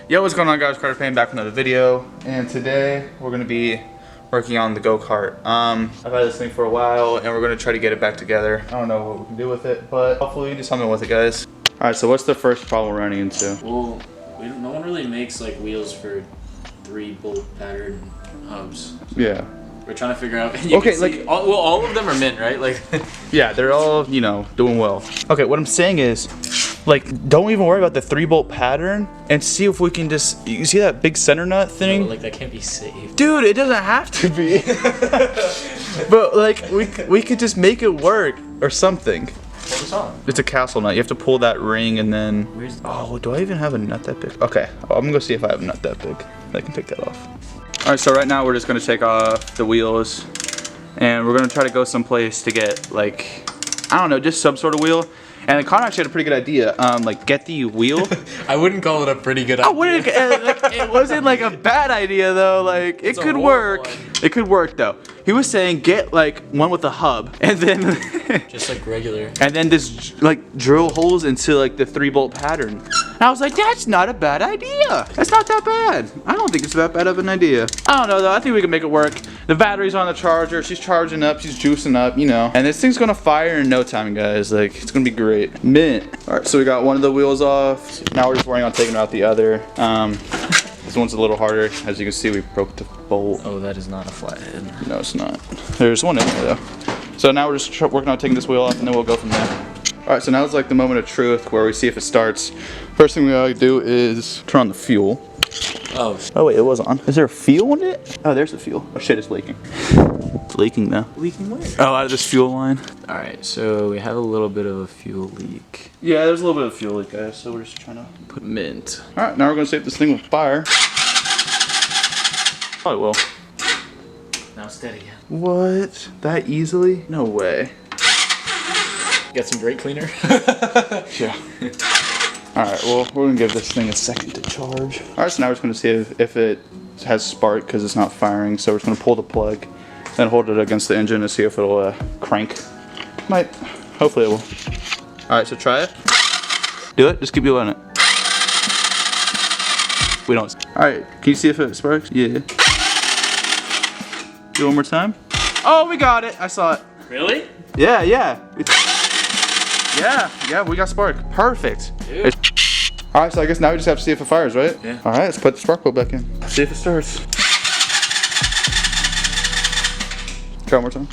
Yo, what's going on, guys? Kart Paine back with another video, and today we're gonna be working on the go-kart. I've had this thing for a while, and we're gonna try to get it back together. I don't know what we can do with it, but hopefully we can do something with it, guys. All right, so what's the first problem we're running into? Well, no one really makes like wheels for 3-bolt pattern hubs. Yeah. We're trying to figure out. Okay, like all of them are mint, right? Like. Yeah, they're all, you know, doing well. Okay, what I'm saying is, like, don't even worry about the 3-bolt pattern and see if we can just, you see that big center nut thing? No, like that can't be saved. Dude, it doesn't have to be. But like, we could just make it work or something. What's on? It's a castle nut. You have to pull that ring and then. Where's the... Oh, do I even have a nut that big? Okay, I'm gonna go see if I have a nut that big. I can pick that off. All right, so right now we're just gonna take off the wheels, and we're gonna try to go someplace to get like, I don't know, just some sort of wheel. And Connor actually had a pretty good idea. Like, get the wheel. I wouldn't call it a pretty good idea. I wouldn't. Like, it wasn't like a bad idea though. Like, it could work. It could work though. He was saying get like one with a hub, and then just like regular. And then just like drill holes into like the 3-bolt pattern. And I was like, that's not a bad idea. That's not that bad. I don't think it's that bad of an idea. I don't know though. I think we can make it work. The battery's on the charger. She's charging up. She's juicing up. You know. And this thing's gonna fire in no time, guys. Like, it's gonna be great. Mint. All right. So we got one of the wheels off. Now we're just worrying on taking out the other. This one's a little harder. As you can see, we broke the bolt. Oh, that is not a flathead. No, it's not. There's one in there though. So now we're just working on taking this wheel off, and then we'll go from there. All right, so now it's like the moment of truth where we see if it starts. First thing we gotta do is turn on the fuel. Oh. Oh wait, it was on. Is there a fuel in it? Oh, there's the fuel. Oh shit, it's leaking. It's leaking now. Leaking where? Oh, out of this fuel line. All right, so we have a little bit of a fuel leak. Yeah, there's a little bit of fuel leak, guys. So we're just trying to put mint. All right, now we're gonna see if this thing will fire. Probably will. Now steady. What? That easily? No way. Got some brake cleaner? Yeah. Alright, well, we're gonna give this thing a second to charge. Alright, so now we're just gonna see if it has spark because it's not firing. So we're just gonna pull the plug, then hold it against the engine to see if it'll crank. Might. Hopefully it will. Alright, so try it. Do it. Just keep doing it. We don't. Alright, can you see if it sparks? Yeah. Do it one more time. Oh, we got it. I saw it. Really? Yeah. Yeah, we got spark. Perfect. Alright, so I guess now we just have to see if it fires, right? Yeah. Alright, let's put the spark plug back in. See if it starts. Try one more time.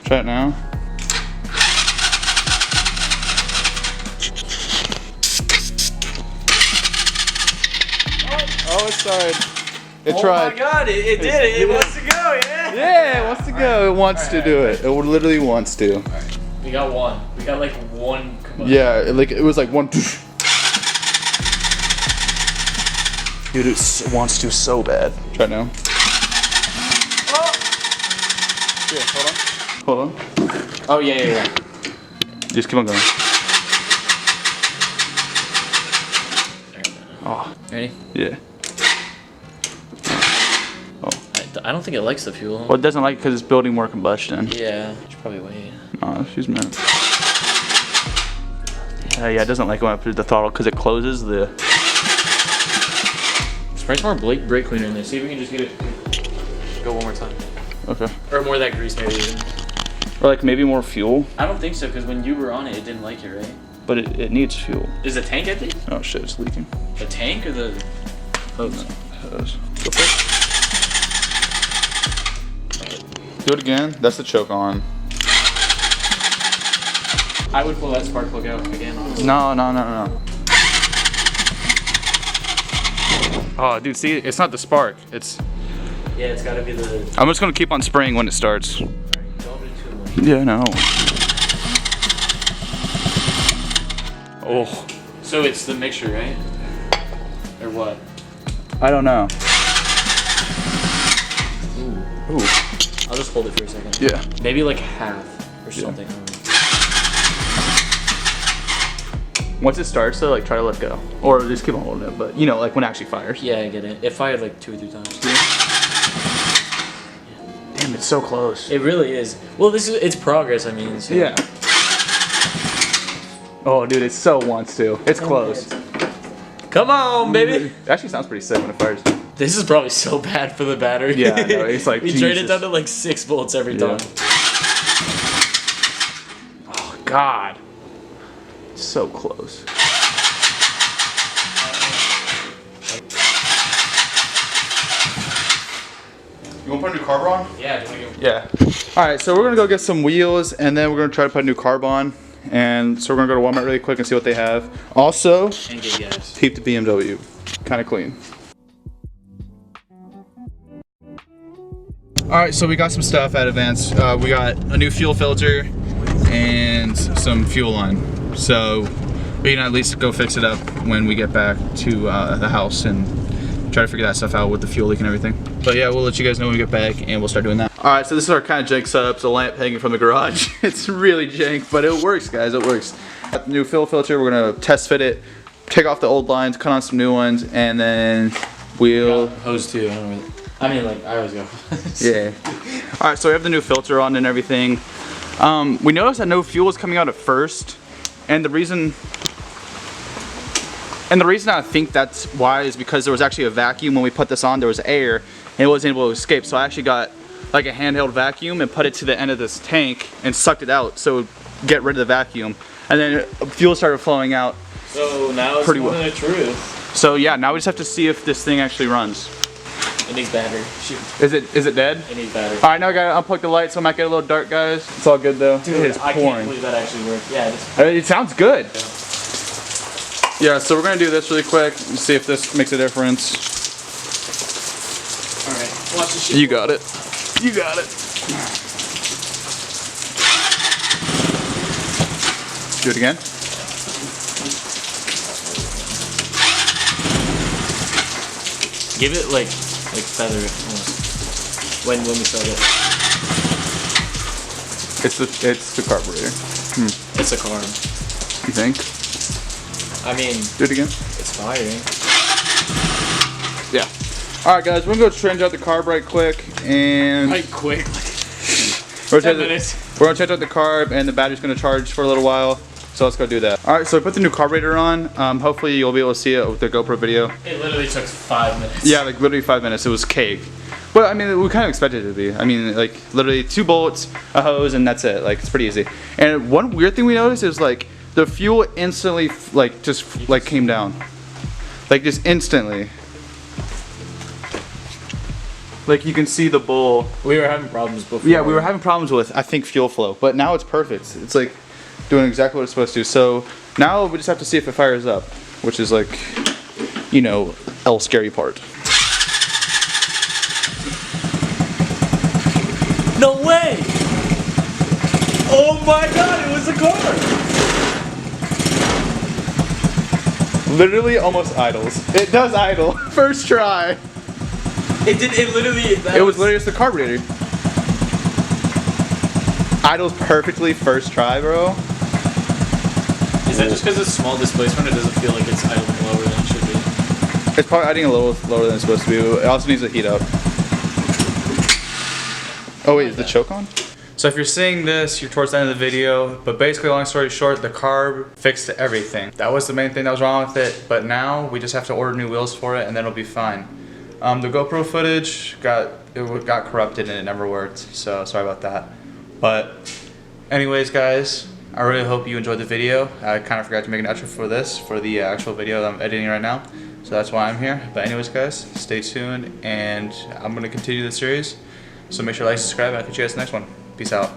Try it now. Oh, it started. It tried. Oh my god, it did it. It wants to go, yeah? Yeah, it wants to go. It wants to do it. It literally wants to. Alright. We got one. We got like one combustion. Yeah, it was like one. Dude, it wants to so bad. Try it now. Oh! Here, hold on. Oh, yeah. Just keep on going. Oh. Ready? Yeah. I don't think it likes the fuel. Well, it doesn't like it because it's building more combustion. Yeah, you should probably wait. Oh, she's meant. Yeah, it doesn't like going up to the throttle because it closes the. Spray some more brake cleaner in there. See if we can just get it. Go one more time. Okay. Or more of that grease, maybe even. Or like maybe more fuel. I don't think so, because when you were on it, it didn't like it, right? But it needs fuel. Is the tank empty? Oh shit, it's leaking. The tank or the hose? Hose. Go for it. Do it again. That's the choke on. I would pull that spark plug out again. Honestly. No. Oh, dude, see, it's not the spark. It's. Yeah, it's got to be the. I'm just gonna keep on spraying when it starts. Don't do too much. Yeah, no. Oh. So it's the mixture, right? Or what? I don't know. Ooh. I'll just hold it for a second. Yeah. Maybe like half or something. Once it starts though, like try to let go. Or just keep on holding it, but you know, like when it actually fires. Yeah, I get it. It fired like 2 or 3 times. Yeah. Damn, it's so close. It really is. Well, it's progress, I mean. So. Yeah. Oh, dude, it so wants to. It's close. Come on, baby. It actually sounds pretty sick when it fires. This is probably so bad for the battery. Yeah, I know. It's like, we trade it down to like 6 volts every time. Oh, God. So close. You want to put a new carb on? Yeah, do you want to go? Yeah. Alright, so we're going to go get some wheels, and then we're going to try to put a new carb on. And so we're going to go to Walmart really quick and see what they have. Also, And get gas. keep the BMW kind of clean. Alright, so we got some stuff at Advance. We got a new fuel filter and some fuel line. So we can at least go fix it up when we get back to the house and try to figure that stuff out with the fuel leak and everything. But yeah, we'll let you guys know when we get back and we'll start doing that. Alright, so this is our kind of jank setup. It's a lamp hanging from the garage. It's really jank, but it works, guys, it works. Got the new fuel filter, we're gonna test fit it, take off the old lines, cut on some new ones, and then we'll... Hose too, I mean, like, I always go. Yeah. Alright, so we have the new filter on and everything. We noticed that no fuel is coming out at first, and the reason I think that's why is because there was actually a vacuum when we put this on. There was air, and it wasn't able to escape. So I actually got like a handheld vacuum and put it to the end of this tank and sucked it out, so it would get rid of the vacuum. And then fuel started flowing out. So now it's pretty more well. than the truth. So yeah, now we just have to see if this thing actually runs. It needs battery. Shoot. Is it dead? It needs battery. Alright, now I gotta unplug the light, so it might get a little dark, guys. It's all good though. Dude, it is I pouring. can't believe that actually worked. Yeah, It sounds good. Yeah, so we're gonna do this really quick and see if this makes a difference. Alright, watch the shit. You got it. You got it. Do it again. Give it like feather it almost. When we start it. It's the carburetor. It's a carb. You think? I mean, Do it again. it's firing. Yeah. Alright guys, we're gonna go change out the carb right quick and Right quick. we're 10 gonna minutes. change out the carb and the battery's gonna charge for a little while. So let's go do that. Alright, so I put the new carburetor on. Hopefully you'll be able to see it with the GoPro video. It literally took 5 minutes. Yeah, like literally 5 minutes. It was cake. But I mean, we kind of expected it to be. I mean, like literally 2 bolts, a hose, and that's it. Like it's pretty easy. And one weird thing we noticed is like the fuel instantly just came down. Like just instantly. Like you can see the bowl. We were having problems before. Yeah, we were having problems with, I think, fuel flow. But now it's perfect. It's like doing exactly what it's supposed to. So now we just have to see if it fires up, which is like, you know, the scary part. No way! Oh my god, it was a car! Literally almost idles. It does idle. First try. It did, it literally... It was literally just the carburetor. Idles perfectly first try, bro. Is that just because it's small displacement, it doesn't feel like it's idling lower than it should be? It's probably idling a little lower than it's supposed to be. It also needs to heat up. Oh wait, is the choke on? So if you're seeing this, you're towards the end of the video, but basically, long story short, the carb fixed everything. That was the main thing that was wrong with it, but now we just have to order new wheels for it and then it'll be fine. The GoPro footage got corrupted and it never worked, so sorry about that. But anyways, guys, I really hope you enjoyed the video. I kind of forgot to make an outro for this, for the actual video that I'm editing right now, so that's why I'm here. But anyways, guys, stay tuned and I'm going to continue the series. So make sure to like, subscribe, and I'll catch you guys in the next one. Peace out.